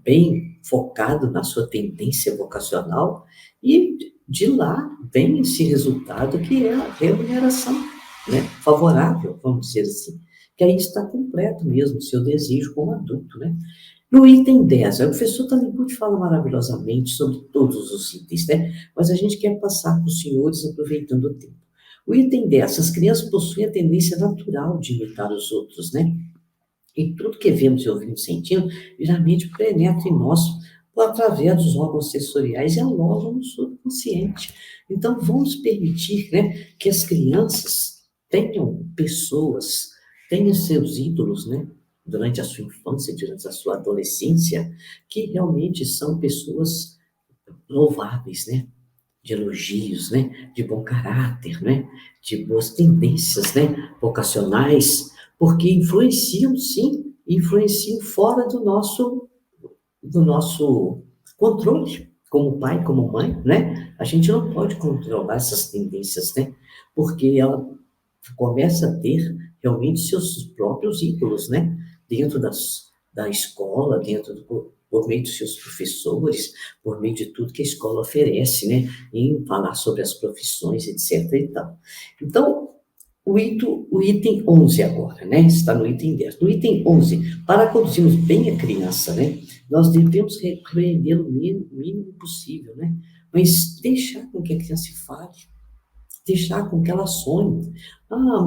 Bem focado na sua tendência vocacional, e de lá vem esse resultado que é a remuneração, né? Favorável, vamos dizer assim. Que aí está completo mesmo o seu desejo como adulto, né? No item 10, o professor Taniguchi fala maravilhosamente sobre todos os itens, né? Mas a gente quer passar para os senhores aproveitando o tempo. O item 10, as crianças possuem a tendência natural de imitar os outros, né? E tudo que vemos e ouvimos e sentimos, geralmente penetra em nós ou através dos órgãos sensoriais e alojam no subconsciente. Então, vamos permitir, né, que as crianças tenham pessoas, tenham seus ídolos, né, durante a sua infância, durante a sua adolescência, que realmente são pessoas louváveis, né, de elogios, né, de bom caráter, né, de boas tendências, né, vocacionais, porque influenciam, sim, influenciam fora do nosso controle, como pai, como mãe, né? A gente não pode controlar essas tendências, né? Porque ela começa a ter realmente seus próprios ídolos, né? Dentro da escola, por meio dos seus professores, por meio de tudo que a escola oferece, né? Em falar sobre as profissões, etc. E tal. Então, o item 11 agora, né? Está no item 10. No item 11, para conduzirmos bem a criança, né? Nós devemos repreender o mínimo possível, né? Mas deixar com que a criança fale, deixar com que ela sonhe.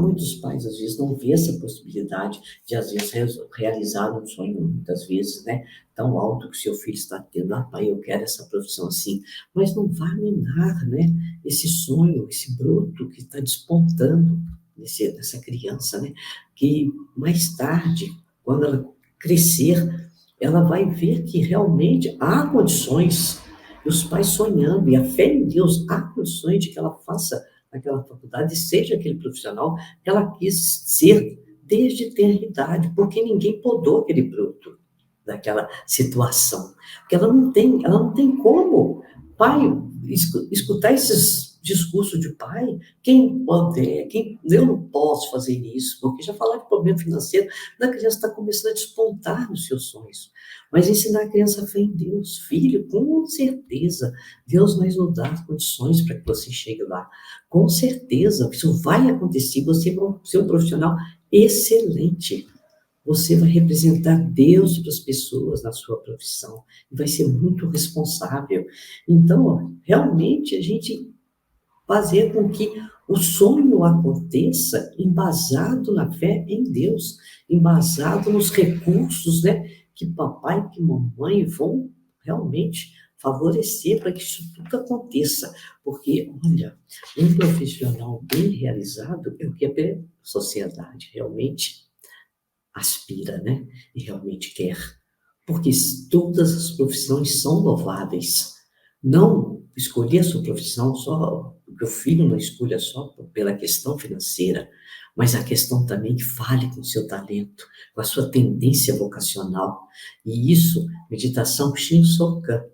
Muitos pais, às vezes, não vê essa possibilidade de, às vezes, realizar um sonho, muitas vezes, né? Tão alto que seu filho está tendo. Pai, eu quero essa profissão assim. Mas não vá minar, né? Esse sonho, esse broto que está despontando nessa criança, né? Que mais tarde, quando ela crescer, ela vai ver que realmente há condições, e os pais sonhando, e a fé em Deus, há condições de que ela faça aquela faculdade, seja aquele profissional que ela quis ser desde ter idade, porque ninguém podou aquele bruto daquela situação. Porque ela não tem como. Pai, escutar esses discursos de pai, eu não posso fazer isso, porque já falar de problema financeiro, a criança está começando a despontar nos seus sonhos. Mas ensinar a criança a fé em Deus, filho, com certeza, Deus vai nos dar condições para que você chegue lá. Com certeza, isso vai acontecer. Você vai ser um profissional excelente. Você vai representar Deus para as pessoas na sua profissão. E vai ser muito responsável. Então, realmente, a gente fazer com que o sonho aconteça embasado na fé em Deus, embasado nos recursos, né, que papai e que mamãe vão realmente favorecer para que isso tudo aconteça. Porque, olha, um profissional bem realizado é o que a sociedade realmente aspira, né? E realmente quer. Porque todas as profissões são louváveis. Não escolher a sua profissão só, porque o filho não escolha só pela questão financeira, mas a questão também que fale com o seu talento, com a sua tendência vocacional. E isso, meditação Shinsokan,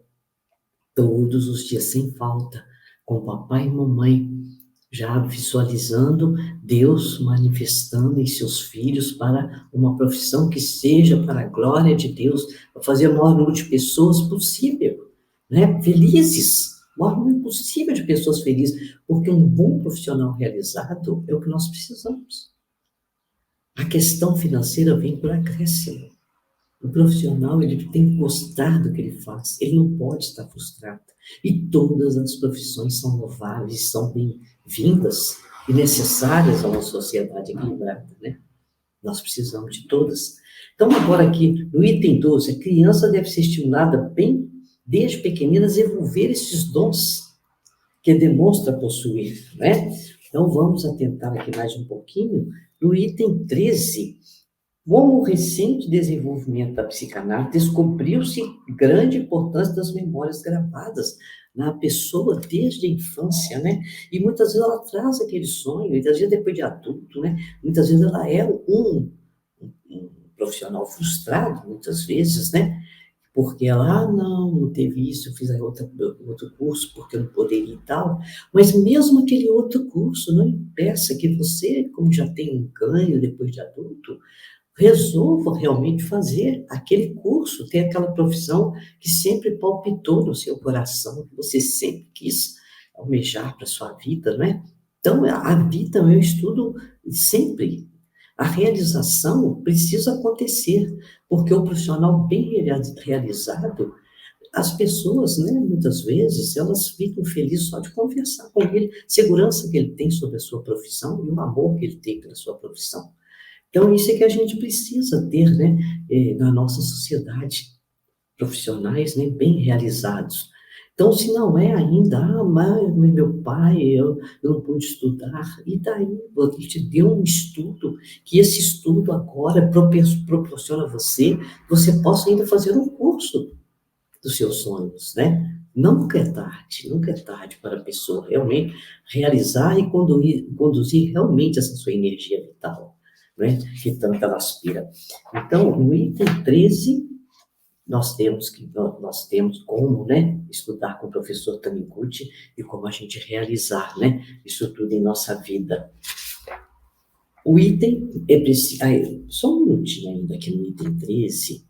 todos os dias sem falta, com papai e mamãe, já visualizando Deus manifestando em seus filhos para uma profissão que seja para a glória de Deus, para fazer o maior número de pessoas possível, né? Felizes, o maior número possível de pessoas felizes, porque um bom profissional realizado é o que nós precisamos. A questão financeira vem por acréscimo. O profissional, ele tem que gostar do que ele faz, ele não pode estar frustrado. E todas as profissões são louváveis, são bem-vindas e necessárias a uma sociedade equilibrada, né? Nós precisamos de todas. Então, agora aqui, no item 12, a criança deve ser estimulada bem, desde pequenina, a desenvolver esses dons que demonstra possuir, né? Então, vamos atentar aqui mais um pouquinho no item 13. Com o recente desenvolvimento da psicanálise, descobriu-se grande importância das memórias gravadas na pessoa desde a infância, né? E muitas vezes ela traz aquele sonho, e às vezes depois de adulto, né? Muitas vezes ela é um profissional frustrado, muitas vezes, né? Porque ela, não teve isso, eu fiz outro curso porque eu não poderia e tal. Mas mesmo aquele outro curso não impeça que você, como já tem um ganho depois de adulto, resolva realmente fazer aquele curso, ter aquela profissão que sempre palpitou no seu coração, que você sempre quis almejar para a sua vida, não é? Então, a vida é um estudo sempre. A realização precisa acontecer, porque o profissional bem realizado, as pessoas, né, muitas vezes, elas ficam felizes só de conversar com ele, segurança que ele tem sobre a sua profissão e o amor que ele tem pela sua profissão. Então, isso é que a gente precisa ter, né, na nossa sociedade. profissionais, né, bem realizados. Então, se não é ainda, mas meu pai, eu não pude estudar, e daí? Ele te deu um estudo, que esse estudo agora proporciona a você, você possa ainda fazer um curso dos seus sonhos, né? Nunca é tarde para a pessoa realmente realizar e conduzir realmente essa sua energia vital, né? Que tanto ela aspira. Então, no item 13, nós temos como, né, estudar com o professor Taniguchi e como a gente realizar, né, isso tudo em nossa vida. O item só um minutinho ainda aqui no item 13,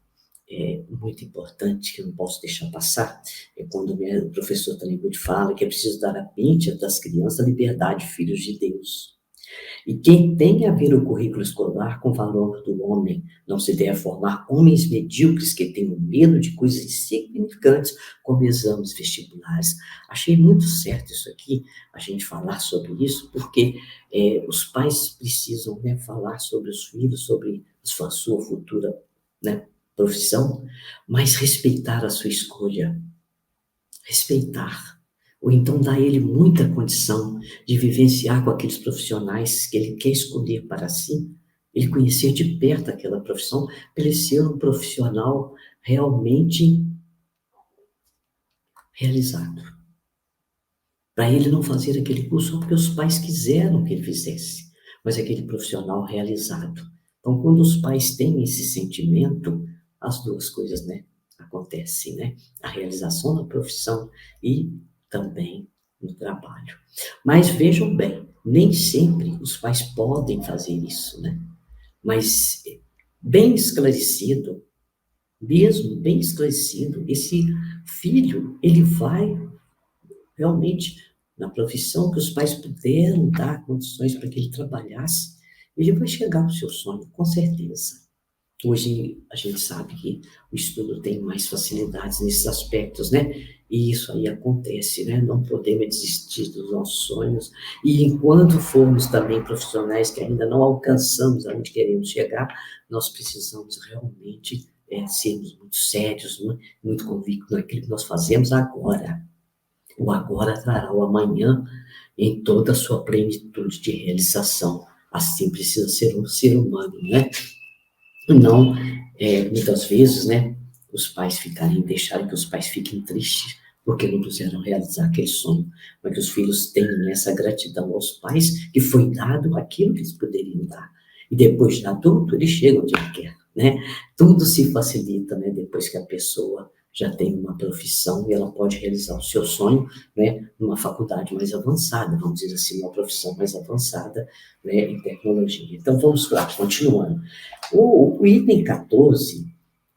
muito importante, que eu não posso deixar passar, é quando o professor Taniguchi fala que é preciso dar à mente das crianças a liberdade, filhos de Deus. E quem tem a ver o currículo escolar com o valor do homem, não se deve formar homens medíocres que tenham medo de coisas insignificantes, como exames vestibulares. Achei muito certo isso aqui, a gente falar sobre isso, porque os pais precisam, né, falar sobre os filhos, sobre a sua futura, né, profissão, mas respeitar a sua escolha. Respeitar. Ou então dar a ele muita condição de vivenciar com aqueles profissionais que ele quer escolher para si, ele conhecer de perto aquela profissão, para ele ser um profissional realmente realizado. Para ele não fazer aquele curso só porque os pais quiseram que ele fizesse, mas aquele profissional realizado. Então, quando os pais têm esse sentimento, as duas coisas, né, acontecem, né? A realização da profissão e também no trabalho. Mas vejam bem, nem sempre os pais podem fazer isso, né? Mas bem esclarecido, mesmo bem esclarecido, esse filho, ele vai realmente na profissão que os pais puderam dar condições para que ele trabalhasse, ele vai chegar ao seu sonho, com certeza. Hoje a gente sabe que o estudo tem mais facilidades nesses aspectos, né? E isso aí acontece, né? Não podemos desistir dos nossos sonhos. E enquanto formos também profissionais que ainda não alcançamos aonde queremos chegar, nós precisamos realmente sermos muito sérios, né? Muito convictos naquilo que nós fazemos agora. O agora trará o amanhã em toda a sua plenitude de realização. Assim precisa ser um ser humano, né? Não, muitas vezes, né, deixarem que os pais fiquem tristes porque não puderam realizar aquele sonho, mas que os filhos tenham essa gratidão aos pais que foi dado aquilo que eles poderiam dar. E depois de adulto, eles chegam onde ele quer, né? Tudo se facilita, né, depois que a pessoa já tem uma profissão e ela pode realizar o seu sonho, né, numa faculdade mais avançada, vamos dizer assim, uma profissão mais avançada, né, em tecnologia. Então, vamos lá, continuando. O item 14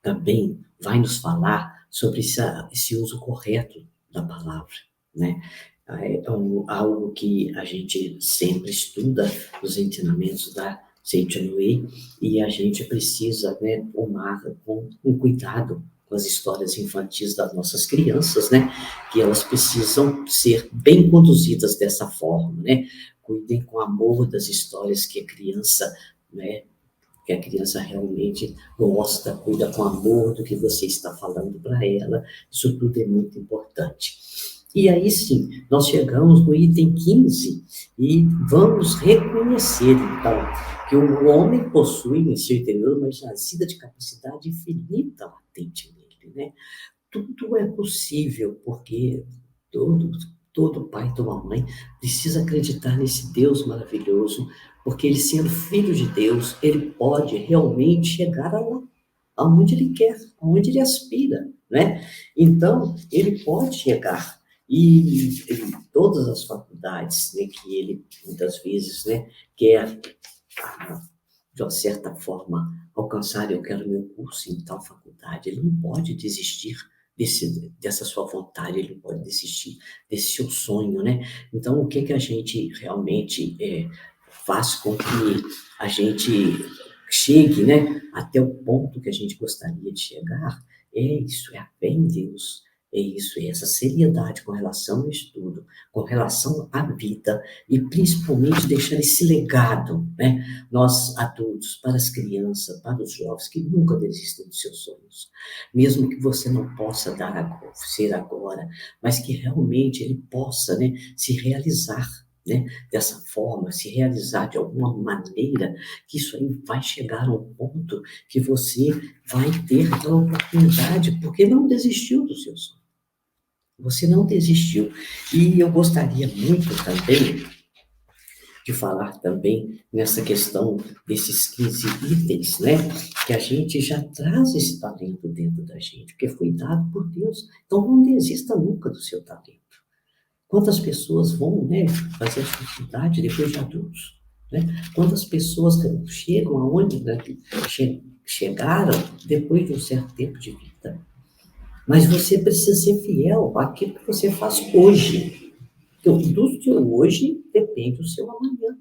também vai nos falar sobre esse uso correto da palavra, né? É algo que a gente sempre estuda nos ensinamentos da Seiichi Wei, e a gente precisa, né, tomar com cuidado com as histórias infantis das nossas crianças, né? Que elas precisam ser bem conduzidas dessa forma, né? Cuidem com amor das histórias que a criança, né, que a criança realmente gosta, cuida com amor do que você está falando para ela. Isso tudo é muito importante. E aí sim, nós chegamos no item 15 e vamos reconhecer, então, que o homem possui em seu interior uma jazida de capacidade infinita latente nele, né? Tudo é possível, porque todo pai, toda mãe precisa acreditar nesse Deus maravilhoso, porque ele, sendo filho de Deus, ele pode realmente chegar aonde ele quer, aonde ele aspira, né? Então, ele pode chegar e todas as faculdades, né, que ele muitas vezes, né, quer de uma certa forma alcançar, eu quero meu curso em tal faculdade, ele não pode desistir dessa sua vontade, ele não pode desistir desse seu sonho, né? Então, o que a gente realmente faz com que a gente chegue, né, até o ponto que a gente gostaria de chegar? É isso, é a fé em Deus, É isso, é essa seriedade com relação ao estudo, com relação à vida e principalmente deixar esse legado, né? Nós adultos, para as crianças, para os jovens, que nunca desistam dos seus sonhos, mesmo que você não possa ser agora, mas que realmente ele possa, né, se realizar, né, dessa forma, se realizar de alguma maneira, que isso aí vai chegar a um ponto que você vai ter aquela oportunidade, porque não desistiu do seu sonho. Você não desistiu. E eu gostaria muito também de falar também nessa questão desses 15 itens, né? Que a gente já traz esse talento dentro da gente, porque foi dado por Deus. Então não desista nunca do seu talento. Quantas pessoas vão, né, fazer a faculdade depois de adultos, né? Quantas pessoas chegam aonde, né, chegaram depois de um certo tempo de vida. Mas você precisa ser fiel àquilo que você faz hoje. Porque do seu hoje depende do seu amanhã.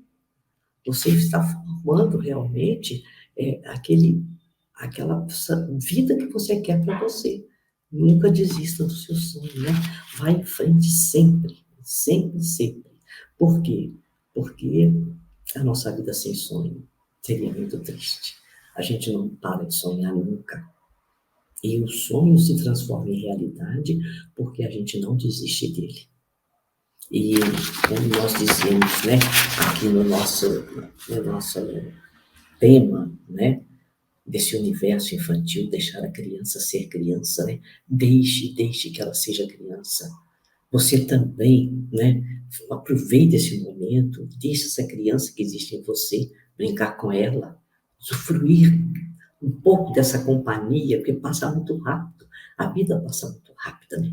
Você está formando realmente aquela vida que você quer para você. Nunca desista do seu sonho, né? Vai em frente sempre, sempre, sempre. Por quê? Porque a nossa vida sem sonho seria muito triste. A gente não para de sonhar nunca. E o sonho se transforma em realidade porque a gente não desiste dele. E como nós dizemos, né, aqui no nosso tema, né, desse universo infantil, deixar a criança ser criança, né? Deixe que ela seja criança. Você também, né, aproveite esse momento, deixe essa criança que existe em você, brincar com ela, usufruir um pouco dessa companhia, porque passa muito rápido. A vida passa muito rápida, né?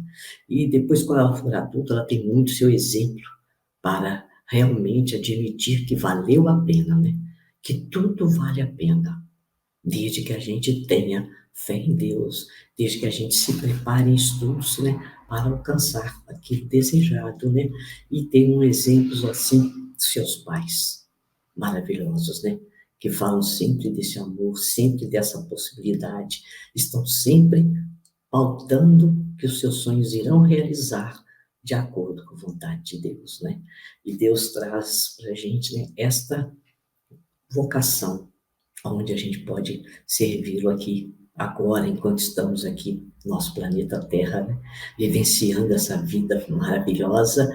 E depois, quando ela for adulta, ela tem muito seu exemplo para realmente admitir que valeu a pena, né? Que tudo vale a pena, desde que a gente tenha fé em Deus, desde que a gente se prepare em estudos, né, para alcançar aquilo desejado, né? E tem um exemplo assim dos seus pais, maravilhosos, né? Que falam sempre desse amor, sempre dessa possibilidade, estão sempre pautando que os seus sonhos irão realizar de acordo com a vontade de Deus, né? E Deus traz para a gente, né, esta vocação, onde a gente pode servi-lo aqui, agora, enquanto estamos aqui no nosso planeta Terra, né? Vivenciando essa vida maravilhosa,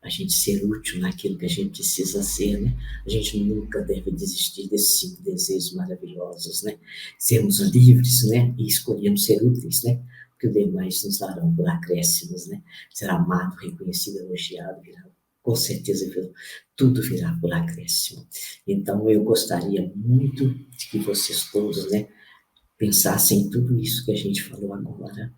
a gente ser útil naquilo que a gente precisa ser, né? A gente nunca deve desistir desses 5 desejos maravilhosos, né? Sermos livres, né? E escolhermos ser úteis, né? Porque o demais nos darão por acréscimos, né? Ser amado, reconhecido, elogiado, com certeza tudo virá por acréscimo. Então eu gostaria muito de que vocês todos, né, pensassem em tudo isso que a gente falou agora,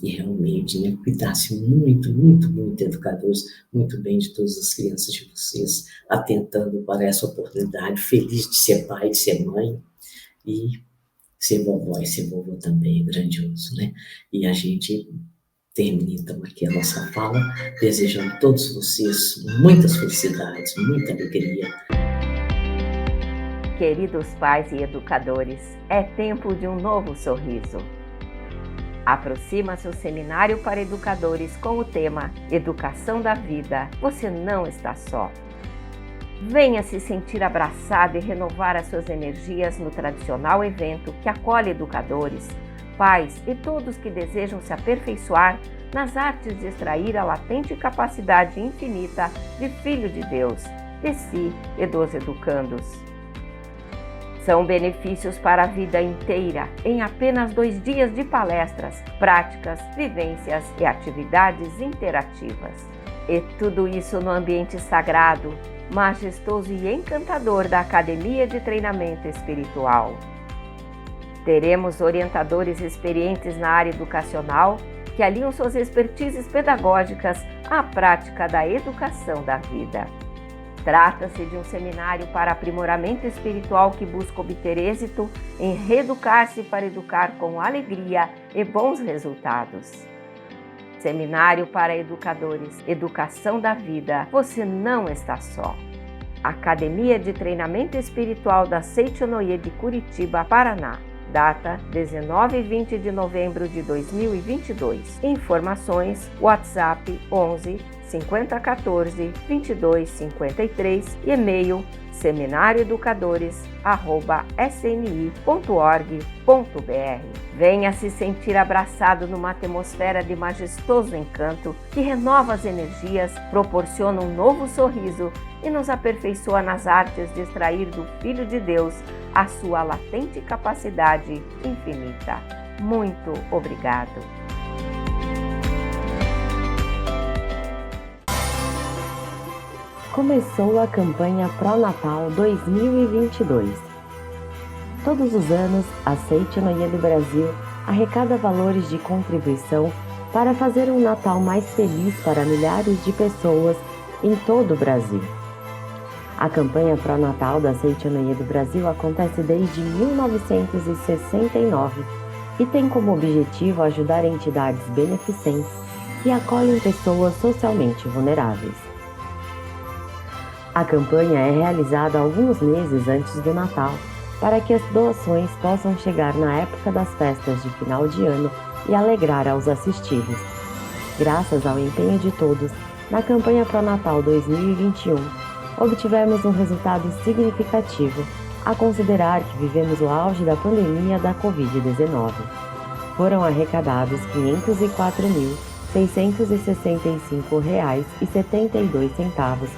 e realmente, né, cuidassem muito, muito, muito, educadores, muito bem de todas as crianças de vocês, atentando para essa oportunidade, feliz de ser pai, de ser mãe, e ser vovó e ser vovô também é grandioso, né? E a gente termina então aqui a nossa fala, desejando a todos vocês muitas felicidades, muita alegria. Queridos pais e educadores, é tempo de um novo sorriso. Aproxima-se o Seminário para Educadores com o tema Educação da Vida. Você não está só. Venha se sentir abraçado e renovar as suas energias no tradicional evento que acolhe educadores, pais e todos que desejam se aperfeiçoar nas artes de extrair a latente capacidade infinita de Filho de Deus, de si e dos educandos. São benefícios para a vida inteira em apenas 2 dias de palestras, práticas, vivências e atividades interativas. E tudo isso no ambiente sagrado, majestoso e encantador da Academia de Treinamento Espiritual. Teremos orientadores experientes na área educacional que aliam suas expertises pedagógicas à prática da educação da vida. Trata-se de um seminário para aprimoramento espiritual que busca obter êxito em reeducar-se para educar com alegria e bons resultados. Seminário para Educadores, Educação da Vida, você não está só. Academia de Treinamento Espiritual da Seichonoye de Curitiba, Paraná. Data 19 e 20 de novembro de 2022. Informações: WhatsApp 11 5014 2253 e e-mail seminarioeducadores@sni.org.br. Venha se sentir abraçado numa atmosfera de majestoso encanto que renova as energias, proporciona um novo sorriso e nos aperfeiçoa nas artes de extrair do Filho de Deus a sua latente capacidade infinita. Muito obrigado! Começou a campanha Pró-Natal 2022. Todos os anos, a Seitonoye do Brasil arrecada valores de contribuição para fazer um Natal mais feliz para milhares de pessoas em todo o Brasil. A campanha Pró-Natal da Seitonoye do Brasil acontece desde 1969 e tem como objetivo ajudar entidades beneficentes que acolhem pessoas socialmente vulneráveis. A campanha é realizada alguns meses antes do Natal, para que as doações possam chegar na época das festas de final de ano e alegrar aos assistidos. Graças ao empenho de todos, na campanha Pró-Natal 2021, obtivemos um resultado significativo, a considerar que vivemos o auge da pandemia da Covid-19. Foram arrecadados R$ 504.665,72,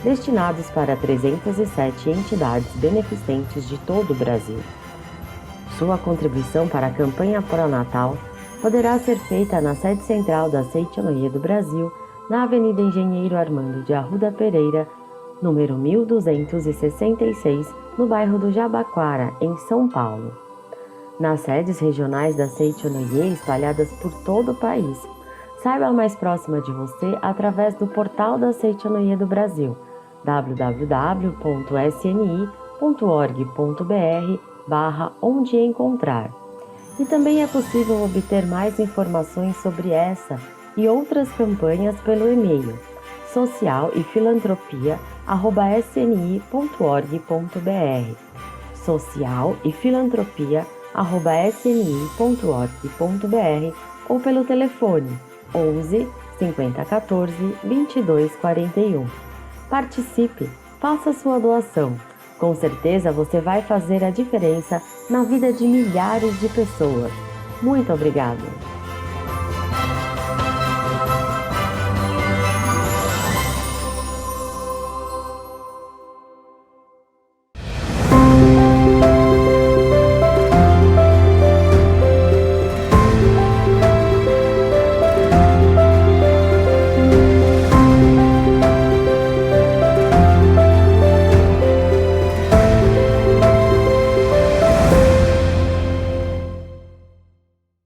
destinados para 307 entidades beneficentes de todo o Brasil. Sua contribuição para a campanha Pró-Natal poderá ser feita na sede central da Seitonoye do Brasil, na Avenida Engenheiro Armando de Arruda Pereira, número 1266, no bairro do Jabaquara, em São Paulo. Nas sedes regionais da Seitonoye espalhadas por todo o país. Saiba a mais próxima de você através do portal da Seitonoye do Brasil, www.sni.org.br/onde encontrar. E também é possível obter mais informações sobre essa e outras campanhas pelo e-mail socialefilantropia@sni.org.br socialefilantropia@sni.org.br ou pelo telefone 11 5014 2241. Participe, faça sua doação. Com certeza você vai fazer a diferença na vida de milhares de pessoas. Muito obrigado!